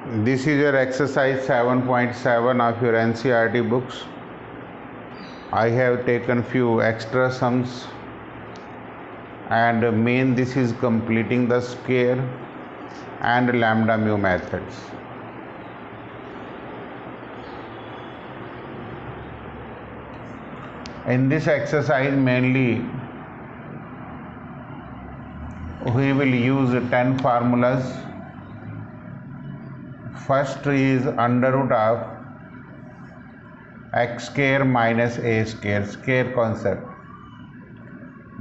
This is your exercise 7.7 of your NCERT books. I have taken few extra sums, and main this is completing the square and lambda mu methods. In this exercise mainly we will use 10 formulas. First is under root of x square minus a square, square concept.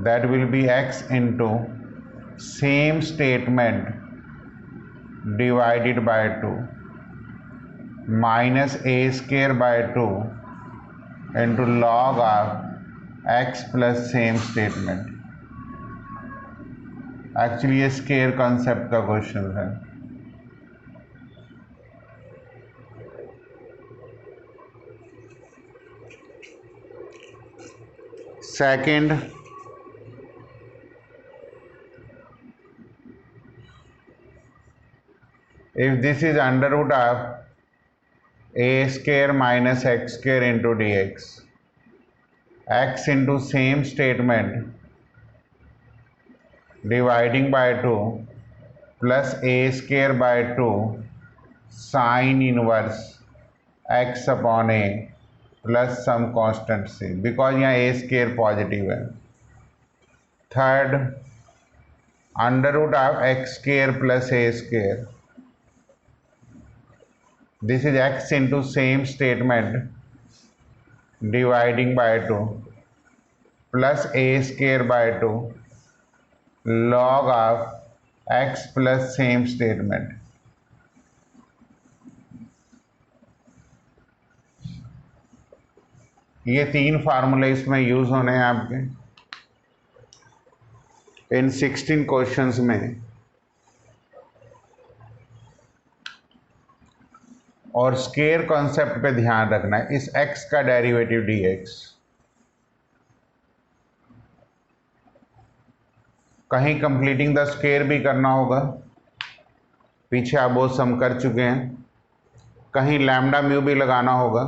That will be x into same statement divided by 2 minus a square by 2 into log of x plus same statement. Actually ये square concept का question है. Second, if this is under root of a square minus x square into dx, x into same statement dividing by 2 plus a square by 2 sin inverse x upon a plus some constant c, because यहाँ a square positive है. Third, under root of x square plus a square, this is x into same statement dividing by 2 plus a square by 2 log of x plus same statement. ये तीन फार्मूले इसमें use होने हैं आपके इन 16 questions में. और स्केयर कॉन्सेप्ट पे ध्यान रखना है. इस x का डेरिवेटिव dx, कहीं कंप्लीटिंग द स्क्वायर भी करना होगा, पीछे आप वो सम कर चुके हैं. कहीं लैम्डा म्यू भी लगाना होगा,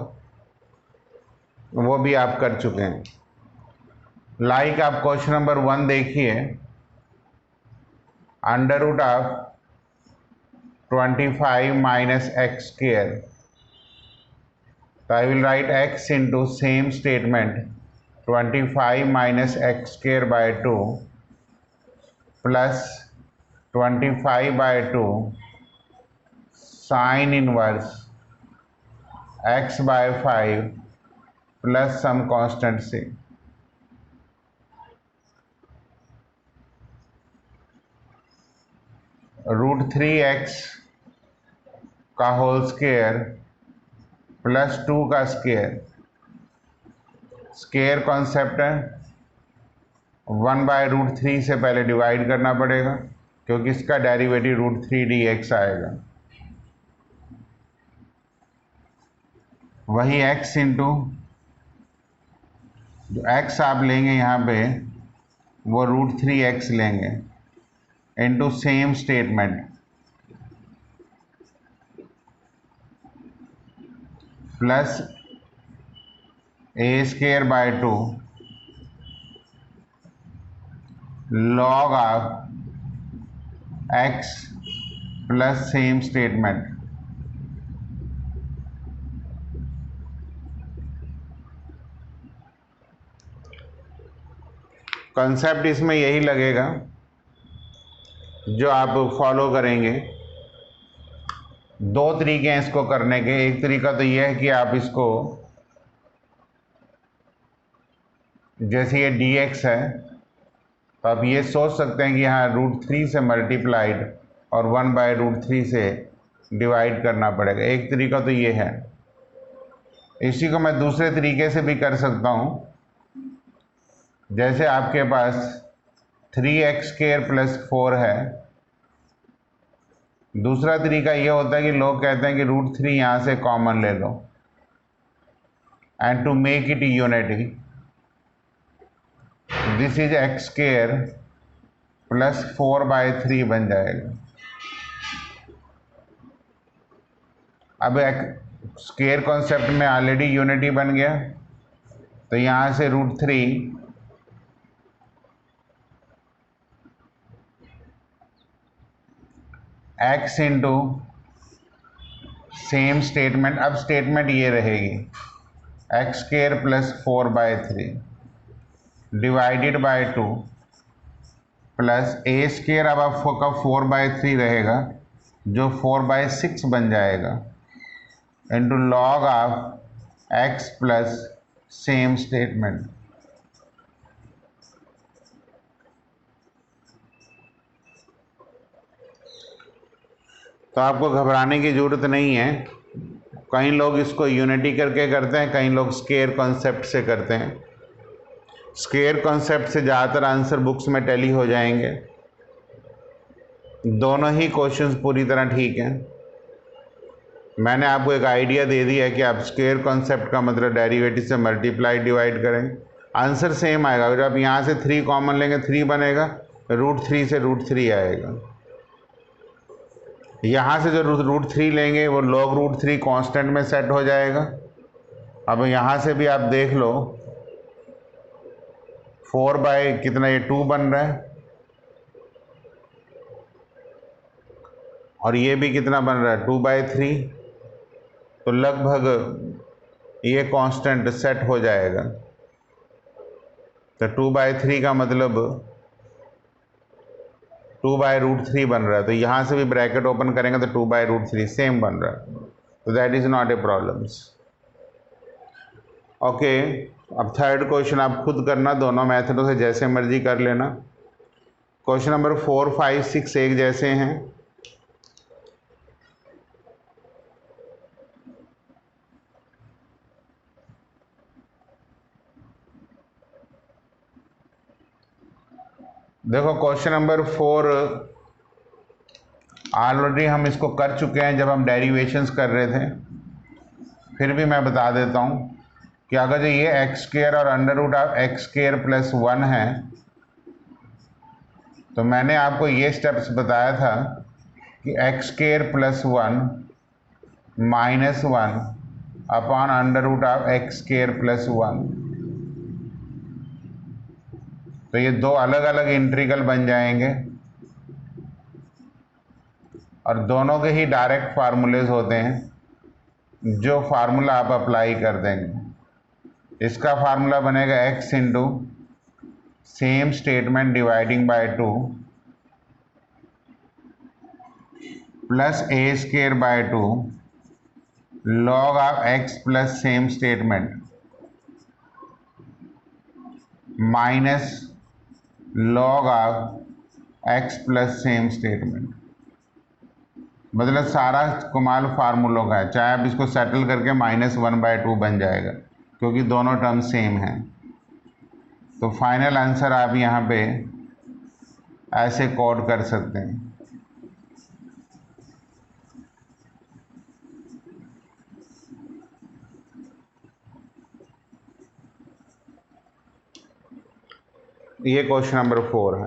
वो भी आप कर चुके हैं. लाइक आप क्वेश्चन नंबर 1 देखिए. Under root of 25 minus x square, तो I will write x into same statement 25 minus x square by 2 plus 25 by 2 sine inverse x by 5 plus some constant c. Root 3x का whole square plus 2 का square. Square concept है, 1 by root 3 से पहले divide करना पड़ेगा क्योंकि इसका derivative root 3 dx आएगा. वही x इंटू जो x आप लेंगे यहाँ पे वो रूट 3x लेंगे into same statement plus a square by 2 log of x plus same statement. Concept इसमें यही लगेगा जो आप फॉलो करेंगे. दो तरीके हैं इसको करने के. एक तरीका तो यह है कि आप इसको, जैसे ये dx है तो आप ये सोच सकते हैं कि यहाँ रूट 3 से मल्टीप्लाइड और 1 बाय रूट 3 से डिवाइड करना पड़ेगा. एक तरीका तो ये है. इसी को मैं दूसरे तरीके से भी कर सकता हूँ. जैसे आपके पास 3x स्क्वायर प्लस 4 है. दूसरा तरीका ये होता है कि लोग कहते हैं कि रूट 3 यहाँ से कॉमन ले लो, and to make it unity this is x square plus 4 by 3 बन जाएगा. अब एक स्क्वायर कॉन्सेप्ट में ऑलरेडी यूनिटी बन गया, तो यहाँ से √3 x इंटू सेम स्टेटमेंट। अब स्टेटमेंट ये रहेगी x² + 4/3 divided by 2 plus a²। अब आपका 4/3 रहेगा जो 4/6 बन जाएगा into log of x plus same statement. तो आपको घबराने की ज़रूरत नहीं है। कई लोग इसको यूनिटी करके करते हैं, कई लोग स्क्वायर कॉन्सेप्ट से करते हैं। स्क्वायर कॉन्सेप्ट से ज़्यादातर आंसर बुक्स में टैली हो जाएंगे। दोनों ही क्वेश्चंस पूरी तरह ठीक हैं। मैंने आपको एक आइडिया दे दिया है कि आप स्क्वायर कॉन्सेप्ट का मतलब डेरिवेटिव से मल्टीप्लाई डिवाइड करें, आंसर सेम आएगा। अगर आप यहाँ से 3 कॉमन लेंगे 3 बनेगा, √3 से √3 आएगा। यहाँ से जो √3 लेंगे वो log √3 कांस्टेंट में सेट हो जाएगा। अब यहाँ से भी आप देख लो 4 कितना, ये 2 बन रहा है, और ये भी कितना बन रहा है 2/3, तो लगभग ये कांस्टेंट सेट हो जाएगा। तो 2/3 का मतलब 2/√3 बन रहा है। तो यहाँ से भी ब्रैकेट ओपन करेंगे तो 2/√3 सेम बन रहा है, तो that is not a problems. Okay, अब थर्ड क्वेश्चन आप खुद करना, दोनों मेथडों से जैसे मर्जी कर लेना। क्वेश्चन नंबर 4, 5, 6 एक जैसे हैं। देखो क्वेश्चन नंबर 4 ऑलरेडी हम इसको कर चुके हैं जब हम डेरिवेशंस कर रहे थे। फिर भी मैं बता देता हूँ कि अगर जो ये x² और √(x² + 1) है, तो मैंने आपको ये स्टेप्स बताया था कि x² + 1 - 1 अपॉन √(x² + 1), तो ये दो अलग अलग इंटीग्रल बन जाएंगे और दोनों के ही डायरेक्ट फार्मूलेज होते हैं, जो फार्मूला आप अप्लाई कर देंगे। इसका फार्मूला बनेगा x into same statement dividing by 2 plus a²/2 log of x plus same statement minus log of x plus same statement. मतलब सारा कमाल फार्मूलों का है, चाहे आप इसको सेटल करके -1/2 बन जाएगा क्योंकि दोनों टर्म सेम हैं। तो फाइनल आंसर आप यहाँ पे ऐसे कोड कर सकते हैं। ये क्वेश्चन नंबर 4 है।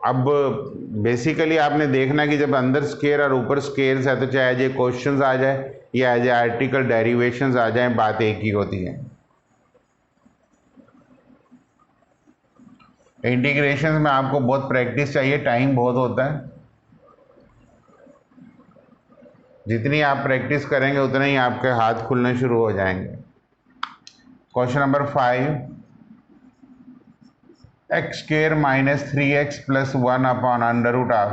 अब बेसिकली आपने देखना कि जब अंदर स्क्वायर और ऊपर स्क्वायर्स है तो चाहे ये क्वेश्चंस आ जाए या एज ए आर्टिकल डेरिवेशंस आ जाए, बात एक ही होती है। इंटीग्रेशंस में आपको बहुत प्रैक्टिस चाहिए, टाइम बहुत होता है। जितनी आप प्रैक्टिस करेंगे उतने ही आपके हाथ खुलने शुरू हो जाएंगे। Question number 5, x² - 3x + 1 upon √(।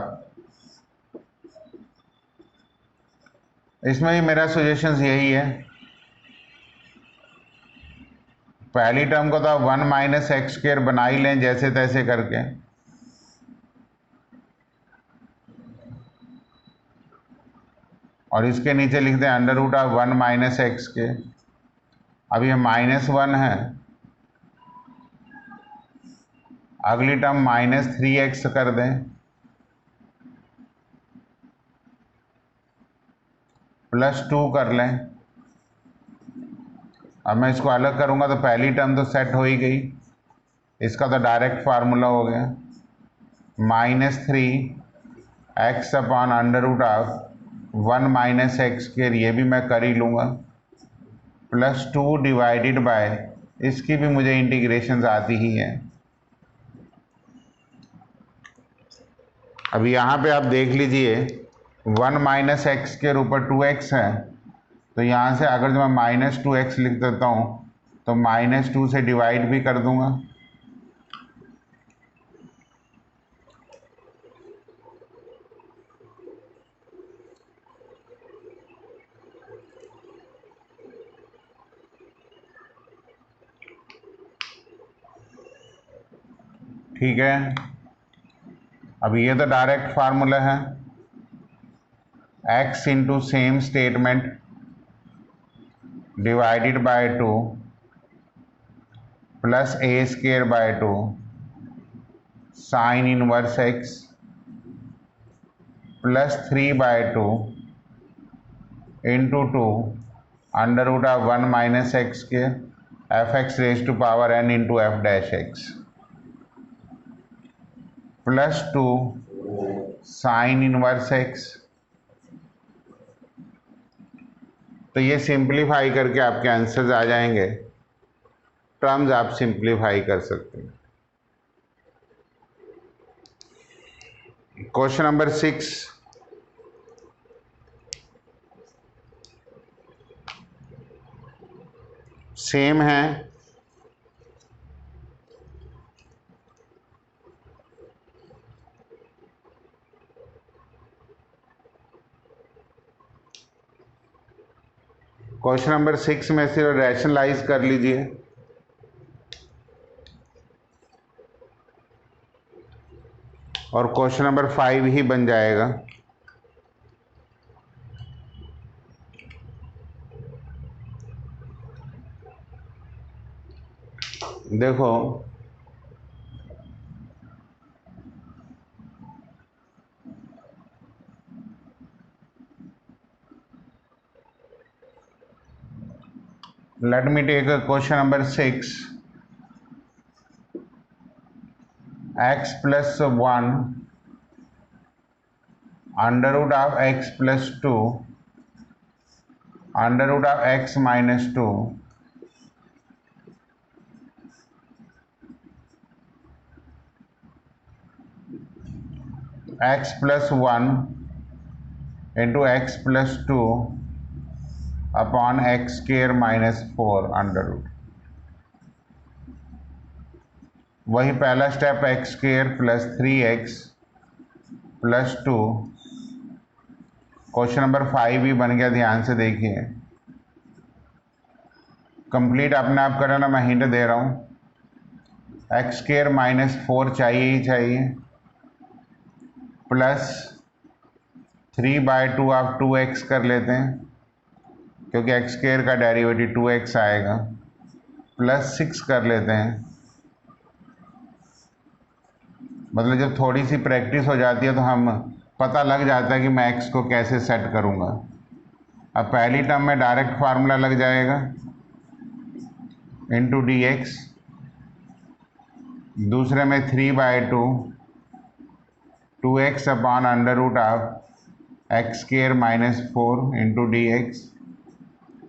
इसमें भी मेरा सजेशन यही है, पहली टर्म को तो आप 1 - x² बना ही लें जैसे तैसे करके, और इसके नीचे लिख दें √(1 - x²। अब ये -1 है, अगली टर्म -3x कर दें +2 कर लें। अब मैं इसको अलग करूंगा तो पहली टर्म तो सेट हो ही गई, इसका तो डायरेक्ट फार्मूला हो गया -3 x upon under root of 1 minus x square, ये भी मैं कर ही लूँगा, +2 डिवाइडेड बाय, इसकी भी मुझे इंटीग्रेशंस आती ही हैं। अभी यहाँ पे आप देख लीजिए 1 माइनस एक्स के ऊपर 2x है, तो यहाँ से अगर जो मैं -2x लिख देता हूँ तो -2 से डिवाइड भी कर दूंगा, ठीक है। अब ये तो डायरेक्ट फार्मूला है, x into same statement divided by 2 plus a square by 2 sine inverse x plus 3 by 2 into 2 under root of 1 minus x square f x raise to power n into f dash x plus 2 sine inverse x. तो ये simplify करके आपके answers आ जाएंगे, terms आप simplify कर सकते हैं। Question number 6, same है, क्वेश्चन नंबर 6 में सिर्फ रैशनलाइज कर लीजिए। और क्वेश्चन नंबर 5 ही बन जाएगा। देखो let me take a question number 6, x plus 1 under root of x plus 2 under root of x minus 2 x plus 1 into x plus 2 upon x square minus 4 under root. वही पहला step x square plus 3x plus 2। Question number 5 भी बन गया, ध्यान से देखिए। Complete अपने आप करना, मैं हिंट दे रहा हूँ। एक्स स्क्वायर माइनस 4 चाहिए ही चाहिए, प्लस 3/2 आप 2x कर लेते हैं क्योंकि एक्स स्क्वायर का डेरिवेटिव 2x आएगा, प्लस 6 कर लेते हैं। मतलब जब थोड़ी सी प्रैक्टिस हो जाती है तो हम पता लग जाता है कि मैं x को कैसे सेट करूँगा। अब पहली टर्म में डायरेक्ट फार्मूला लग जाएगा इंटू dx, दूसरे में 3/2 2x upon under root of x square minus 4 into dx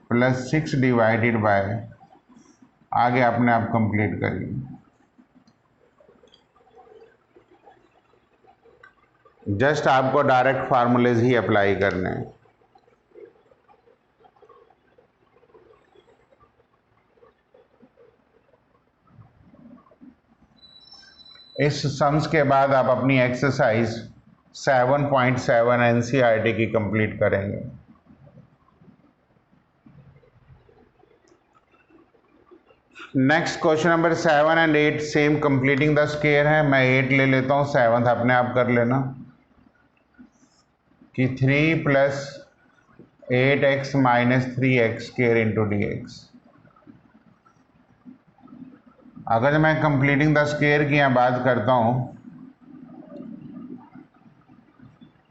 plus 6 divided by, आगे अपने आप कंप्लीट करिए। जस्ट आपको डायरेक्ट फार्मूलेज ही अप्लाई करने हैं। इस सम्स के बाद आप अपनी एक्सरसाइज 7.7 एनसीईआरटी की कंप्लीट करेंगे। Next question number 7 and 8 same completing the square है। मैं 8 ले लेता हूँ, 7 अपने आप कर लेना कि 3 plus 8x minus 3x square into dx। अगर मैं कंप्लीटिंग द स्क्वायर की यहाँ बात करता हूँ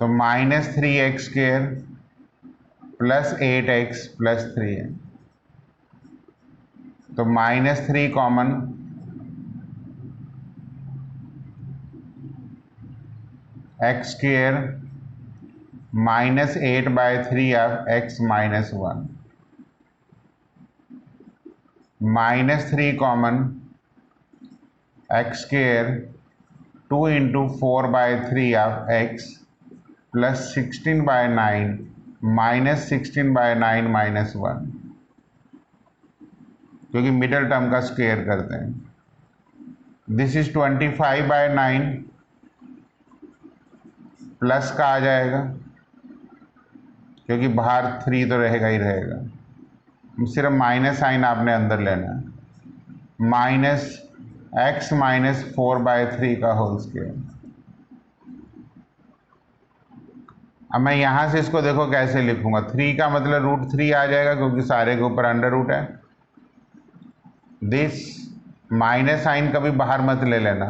तो minus 3x square plus 8x plus 3 है, तो -3 common, x square -8/3 of x minus 1, -3 common, x square 2 into 4/3 of x plus 16/9 minus 16/9 minus 1, क्योंकि मिडल टर्म का स्क्वेयर करते हैं। दिस इज 25/9 प्लस का आ जाएगा, क्योंकि बाहर 3 तो रहेगा ही रहेगा, सिर्फ माइनस साइन आपने अंदर लेना है, माइनस x माइनस 4/3 का होल स्क्वायर। अब मैं यहाँ से इसको देखो कैसे लिखूंगा, 3 का मतलब √3 आ जाएगा, क्योंकि सारे के ऊपर अंडर रूट है। दिस माइनस साइन कभी बाहर मत ले लेना।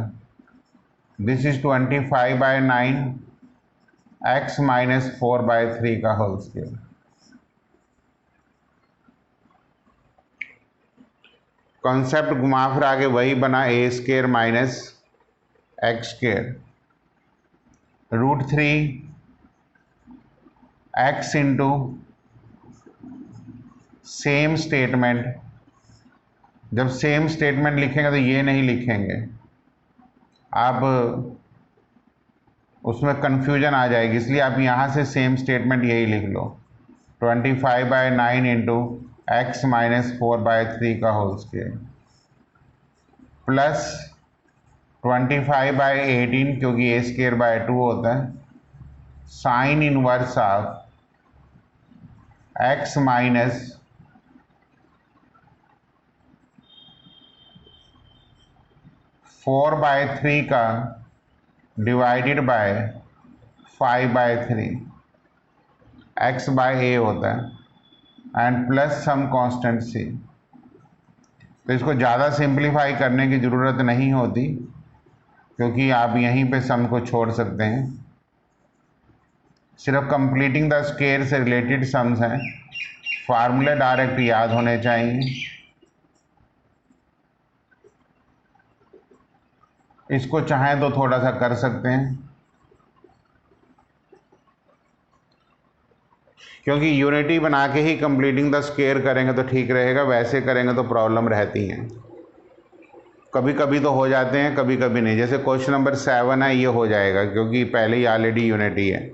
दिस इज 25/9 x माइनस 4/3 का होल स्क्वायर। कॉन्सेप्ट घुमा फिरा के वही बना, a² minus x², √3 x into same statement. जब सेम स्टेटमेंट लिखेंगे तो ये नहीं लिखेंगे, आप उसमें कन्फ्यूजन आ जाएगी, इसलिए आप यहाँ से सेम स्टेटमेंट यही लिख लो, 25/9 इंटू x माइनस 4/3 का होल स्क्वायर प्लस 25/18, क्योंकि a²/2 होता है, sine inverse of x minus 4/3 का डिवाइडेड बाय 5/3, x/a होता है, and plus some constant c। तो इसको ज़्यादा सिंप्लीफाई करने की ज़रूरत नहीं होती, क्योंकि आप यहीं पे सम को छोड़ सकते हैं। सिर्फ कंप्लीटिंग द स्क्वायर से रिलेटेड सम्स हैं, फार्मूले डायरेक्ट याद होने चाहिए। इसको चाहें तो थोड़ा सा कर सकते हैं, क्योंकि यूनिटी बना के ही कंप्लीटिंग द स्क्वायर करेंगे तो ठीक रहेगा, वैसे करेंगे तो प्रॉब्लम रहती हैं। कभी कभी तो हो जाते हैं, कभी कभी नहीं। जैसे क्वेश्चन नंबर 7 है, ये हो जाएगा क्योंकि पहले ही ऑलरेडी यूनिटी है।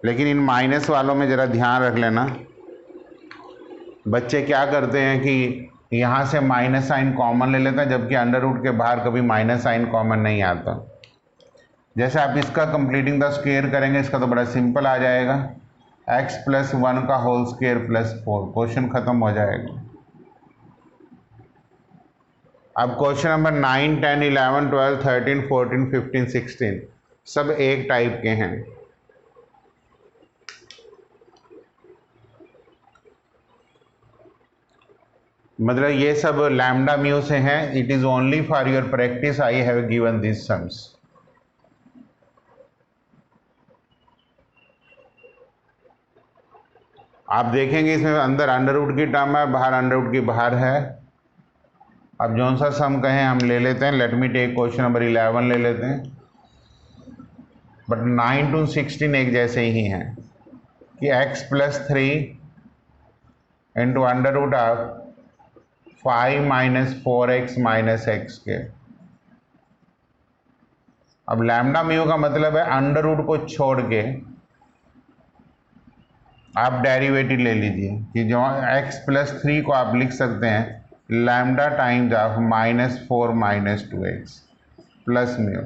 लेकिन इन माइनस वालों में ज़रा ध्यान रख लेना, बच्चे क्या करते हैं कि यहाँ से माइनस साइन कॉमन ले लेते हैं, जबकि अंडर रूट के बाहर कभी माइनस साइन कॉमन नहीं आता। जैसे आप इसका कंप्लीटिंग द स्क्वायर करेंगे, इसका तो बड़ा सिंपल आ जाएगा, x प्लस 1 का होल स्क्वायर प्लस 4, क्वेश्चन खत्म हो जाएगा। अब क्वेश्चन नंबर 9, 10, 11, 12, 13, 14, 15, 16 सब एक टाइप के हैं। मतलब ये सब लैम्डा म्यू से हैं। It is only for your practice I have given this sums. आप देखेंगे इसमें अंदर अंडर रूट की टर्म है, बाहर अंडर रूट की बाहर है। अब जौन सा सम कहें हम ले लेते हैं। Let me take question number 11 ले लेते हैं। बट 9 to 16 एक जैसे ही हैं कि x plus 3 into under root of 5 minus 4x minus x²। अब लैम्डा म्यू का मतलब है अंडर रूट को छोड़ के आप डेरिवेटिव ले लीजिए कि जो x प्लस 3 को आप लिख सकते हैं lambda times of -4 minus 2x plus mu.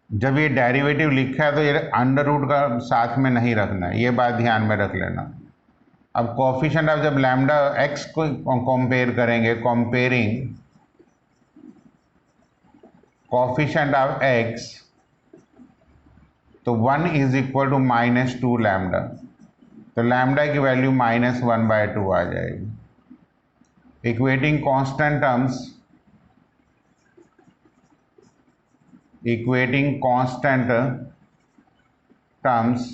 जब ये डेरिवेटिव लिखा है तो ये अंडर रूट का साथ में नहीं रखना है, ये बात ध्यान में रख लेना। अब कोफिशिएंट आप जब लैम्डा x को कंपेयर करेंगे, कंपेयरिंग कोफिशिएंट ऑफ x, तो 1 इज इक्वल टू -2 लैम्डा, तो लैम्डा की वैल्यू -1/2 आ जाएगी। Equating constant terms, equating constant terms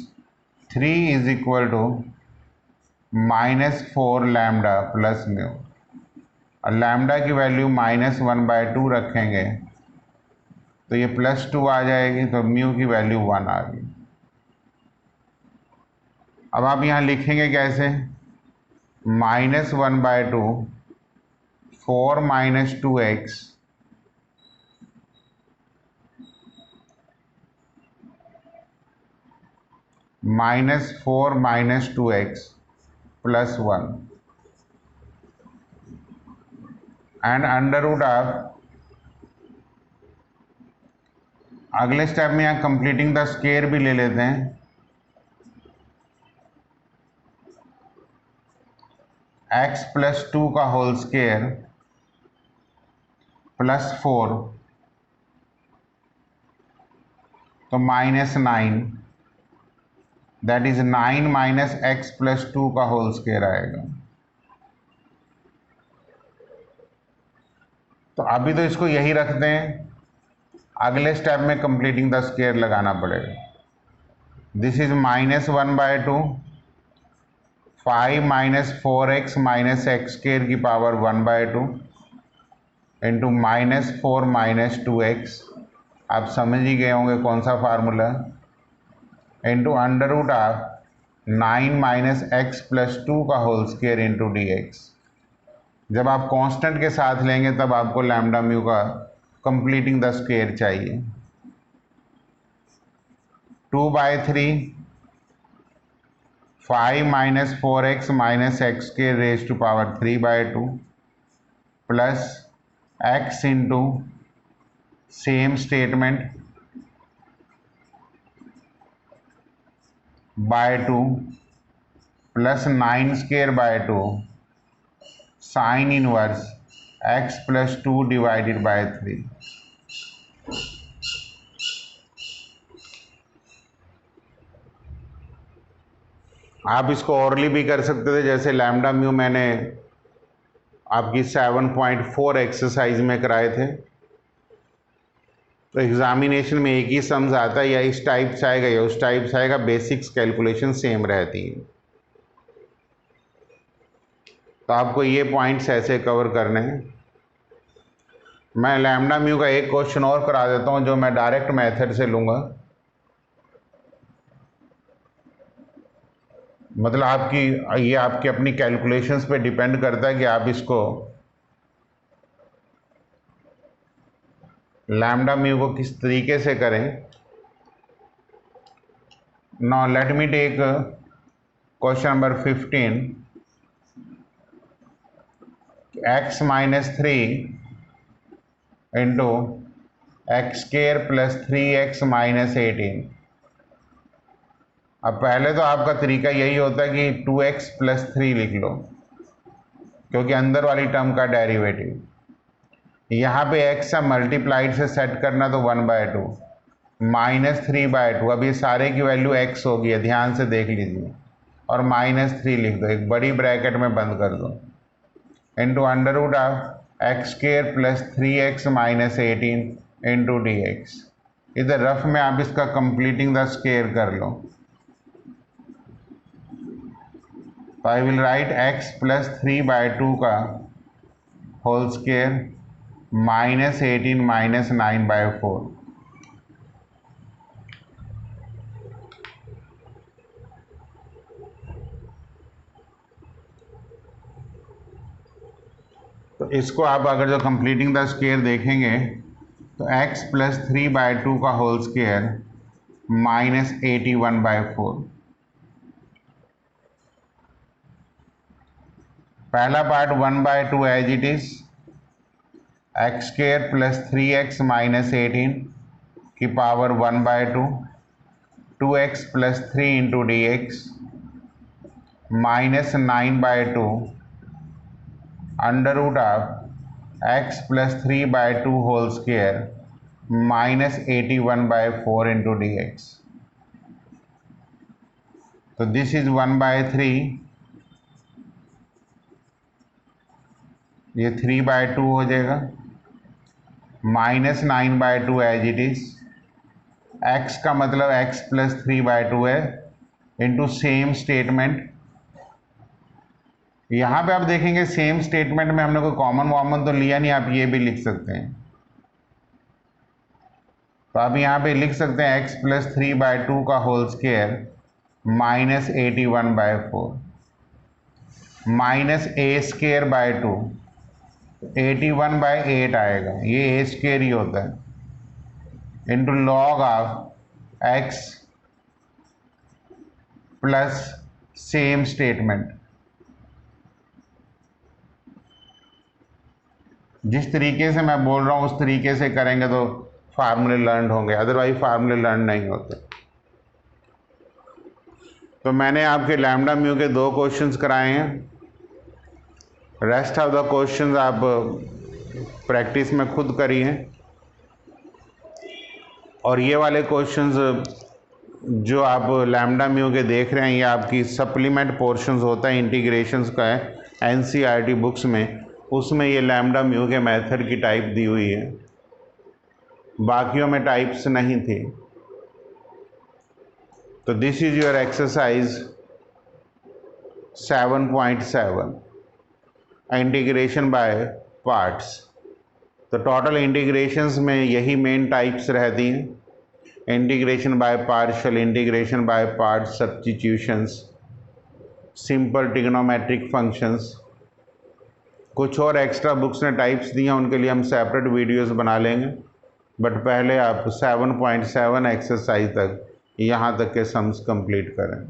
3 is equal to -4 lambda plus mu, और लैम्डा की वैल्यू -1/2 रखेंगे तो ये +2 आ जाएगी, तो म्यू की वैल्यू 1 आ गई। अब आप यहाँ लिखेंगे कैसे, -1/2 4 - 2x -4 - 2x +1 एंड √ ऑफ, अगले स्टेप में यहाँ कंप्लीटिंग द स्क्वायर भी ले लेते हैं, x + 2 का होल स्क्वायर +4 तो -9, दैट इज 9 - x + 2 का होल स्क्वायर आएगा। तो अभी तो इसको यही रखते हैं, अगले स्टेप में कंप्लीटिंग द स्क्वायर लगाना पड़ेगा। दिस इज -1/2 5 - 4x - x² की पावर 1/2 इंटू -4 - 2x, आप समझ ही गए होंगे कौन सा फार्मूला, इंटू √ ऑफ 9 - x + 2 का होल स्क्वायर इंटू dx। जब आप कांस्टेंट के साथ लेंगे तब आपको लैम्डा म्यू का कंप्लीटिंग द स्क्वायर चाहिए। 2/3 5 - 4x - x² raise to power 3/2 plus x into same statement /2 plus 9²/2 sine inverse x + 2 / 3। आप इसको औरली भी कर सकते थे, जैसे लैम्डा म्यू मैंने आपकी 7.4 एक्सरसाइज में कराए थे। तो एग्जामिनेशन में एक ही सम्स आता है, या इस टाइप से आएगा या उस टाइप से आएगा, बेसिक्स कैलकुलेशन सेम रहती है। तो आपको ये पॉइंट्स ऐसे कवर करने हैं। मैं लैम्डा म्यू का एक क्वेश्चन और करा देता हूँ जो मैं डायरेक्ट मेथड से लूँगा, मतलब ये आपकी अपनी कैलकुलेशंस पे डिपेंड करता है कि आप इसको लैम्डा म्यू को किस तरीके से करें। Now let me take question number 15, x - 3 into x² + 3x - 18। अब पहले तो आपका तरीका यही होता है कि 2x + 3 लिख लो, क्योंकि अंदर वाली टर्म का डेरिवेटिव। यहाँ पे x से मल्टीप्लाइड से सेट करना, तो 1/2 -3/2, अब ये सारे की वैल्यू x होगी, है ध्यान से देख लीजिए, और -3 लिख दो, एक बड़ी ब्रैकेट में बंद कर दो, into √ of x² + 3x - 18 into dx। इधर रफ में आप इसका कंप्लीटिंग द स्क्वायर कर लो। तो आई विल राइट x + 3/2 का होल स्क्वायर -18 - 9/4। तो इसको आप अगर जो कंप्लीटिंग द स्क्वायर देखेंगे तो x + 3/2 का होल स्क्वायर -81/4। पहला part 1/2 as it is, x² + 3x - 18 की power 1/2 2x + 3 into dx -9/2 √ of x + 3/2 whole square -81/4 into dx। तो दिस इज 1/3, ये 3/2 हो जाएगा, -9/2 एज इट इज, x का मतलब x + 3/2 है, इंटू सेम स्टेटमेंट। यहाँ पे आप देखेंगे सेम स्टेटमेंट में हमने कोई कॉमन वॉमन तो लिया नहीं, आप ये भी लिख सकते हैं, तो आप यहाँ पे लिख सकते हैं x प्लस 3/2 का whole square minus 81/4 minus a square by 2 81/8 आएगा, ये a स्क्वायर ही होता है into log of x plus same statement. जिस तरीके से मैं बोल रहा हूँ उस तरीके से करेंगे तो फार्मूले लर्न होंगे, अदरवाइज फार्मूले लर्न नहीं होते। तो मैंने आपके लैम्डा म्यू के 2 क्वेश्चंस कराए हैं, रेस्ट ऑफ द क्वेश्चंस आप प्रैक्टिस में खुद करिए। और ये वाले क्वेश्चंस जो आप लैम्डा म्यू के देख रहे हैं ये आपकी सप्लीमेंट पोर्शंस होता है, इंटीग्रेशंस का है एनसीईआरटी बुक्स में, उसमें ये लैम्डा म्यू के मेथड की टाइप दी हुई है, बाकियों में टाइप्स नहीं थी। तो this is your exercise 7.7 integration by parts. तो टोटल इंटीग्रेशंस में यही मेन टाइप्स रहती हैं, integration by partial, integration by part substitutions, simple trigonometric functions. कुछ और एक्स्ट्रा बुक्स ने टाइप्स दी हैं, उनके लिए हम सेपरेट वीडियोस बना लेंगे, बट पहले आप 7.7 एक्सरसाइज तक यहाँ तक के सम्स कंप्लीट करें।